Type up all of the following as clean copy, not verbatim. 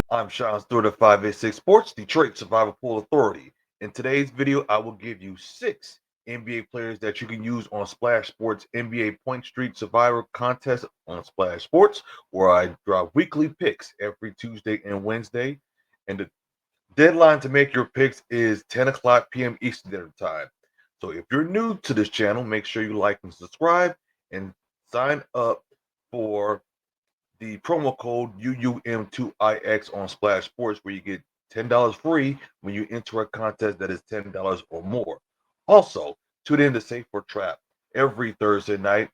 I'm Shawn Stewart of 586 Sports, Detroit Survivor Pool Authority. In today's video, I will give you 6 NBA players that you can use on Splash Sports NBA Point Streak Survivor contest on Splash Sports, where I drop weekly picks every Tuesday and Wednesday. And the deadline to make your picks is 10 o'clock p.m. Eastern Standard Time. So if you're new to this channel, make sure you like and subscribe and sign up for the promo code UUM2IX on Splash Sports, where you get $10 free when you enter a contest that is $10 or more. Also, tune in to Safe for Trap every Thursday night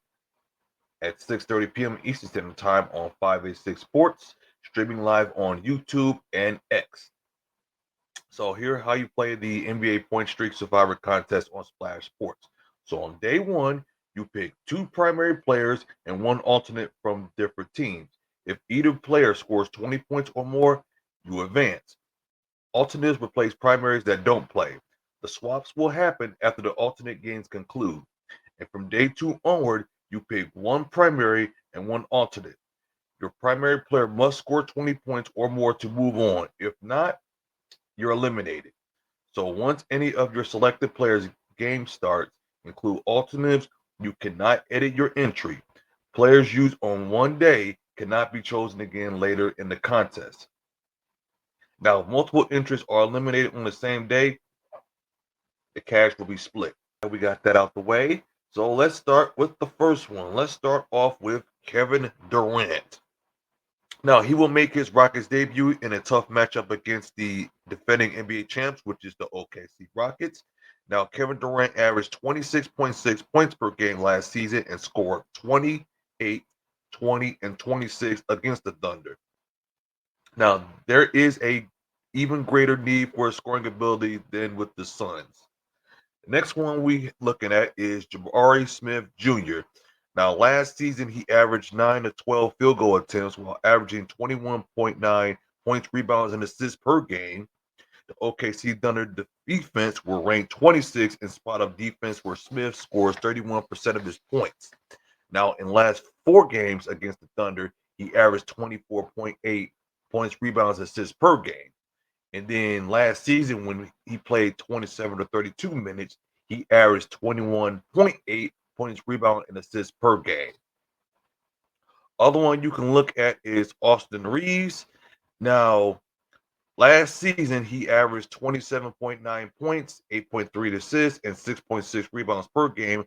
at 6:30 p.m. Eastern Standard Time on 586 Sports, streaming live on YouTube and X. So here how you play the NBA Point Streak Survivor contest on Splash Sports. So on day one, you pick 2 primary players and 1 alternate from different teams. If either player scores 20 points or more, you advance. Alternates replace primaries that don't play. The swaps will happen after the alternate games conclude. And from day 2 onward, you pick 1 primary and 1 alternate. Your primary player must score 20 points or more to move on. If not, you're eliminated. So once any of your selected players' game starts include alternatives, you cannot edit your entry. Players used on one day cannot be chosen again later in the contest. Now, if multiple entries are eliminated on the same day, the cash will be split. We got that out the way. So let's start with the first one. Let's start off with Kevin Durant. Now, he will make his Rockets debut in a tough matchup against the defending NBA champs, which is the OKC Rockets. Now, Kevin Durant averaged 26.6 points per game last season and scored 28, 20, and 26 against the Thunder. Now, there is a even greater need for scoring ability than with the Suns. The next one we looking at is Jabari Smith Jr. Now, last season he averaged 9 to 12 field goal attempts while averaging 21.9 points, rebounds, and assists per game. The OKC Thunder defense were ranked 26 in spot of defense, where Smith scores 31% of his points. Now, in last 4 games against the Thunder, he averaged 24.8 points, rebounds, assists per game. And then last season, when he played 27 to 32 minutes, he averaged 21.8 points, rebound, and assists per game. Other one you can look at is Austin Reeves. Now, last season, he averaged 27.9 points, 8.3 assists, and 6.6 rebounds per game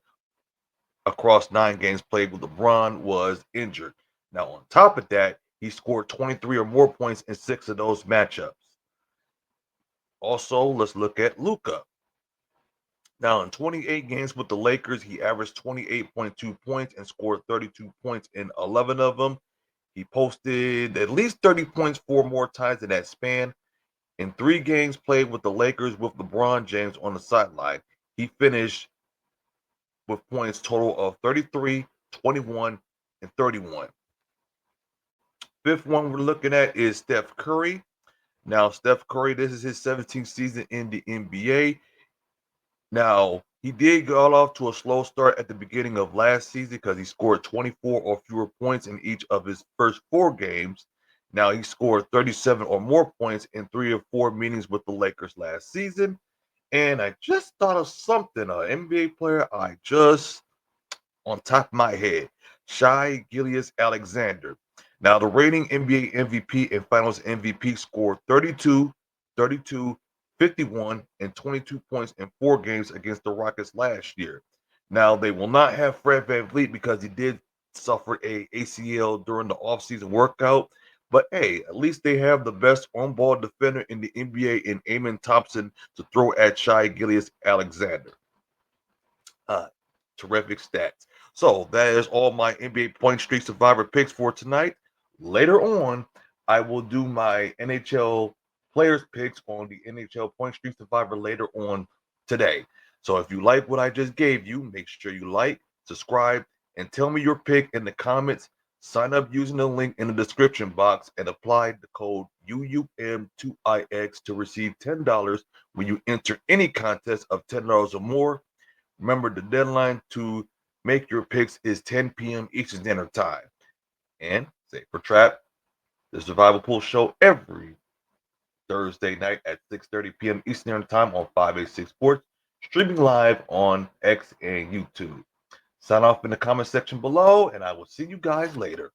across 9 games played when LeBron was injured. Now, on top of that, he scored 23 or more points in 6 of those matchups. Also, let's look at Luka. Now, in 28 games with the Lakers, he averaged 28.2 points and scored 32 points in 11 of them. He posted at least 30 points 4 more times in that span. In 3 games played with the Lakers with LeBron James on the sideline, he finished with points total of 33, 21, and 31. Fifth one we're looking at is Steph Curry. Now, Steph Curry, this is his 17th season in the NBA. Now, he did go off to a slow start at the beginning of last season because he scored 24 or fewer points in each of his first 4 games. Now, he scored 37 or more points in 3 or 4 meetings with the Lakers last season. And I just thought of something, an NBA player I just, on top of my head, Shai Gilgeous-Alexander. Now, the reigning NBA MVP and Finals MVP scored 32, 32, 51, and 22 points in 4 games against the Rockets last year. Now, they will not have Fred VanVleet because he did suffer a ACL during the offseason workout. But hey, at least they have the best on-ball defender in the NBA in Amen Thompson to throw at Shai Gilgeous-Alexander. Uh, Terrific stats. So that is all my NBA Point Streak Survivor picks for tonight. Later on, I will do my NHL players picks on the NHL Point Streak Survivor later on today. So if you like what I just gave you, make sure you like, subscribe, and tell me your pick in the comments. Sign up using the link in the description box and apply the code UUM2IX to receive $10 when you enter any contest of $10 or more. Remember, the deadline to make your picks is 10 p.m. Eastern Standard Time. And Safe for Trap The Survival Pool show every Thursday night at 6:30 p.m. Eastern Time on 586 Sports, streaming live on X and YouTube. Sign off in the comment section below, and I will see you guys later.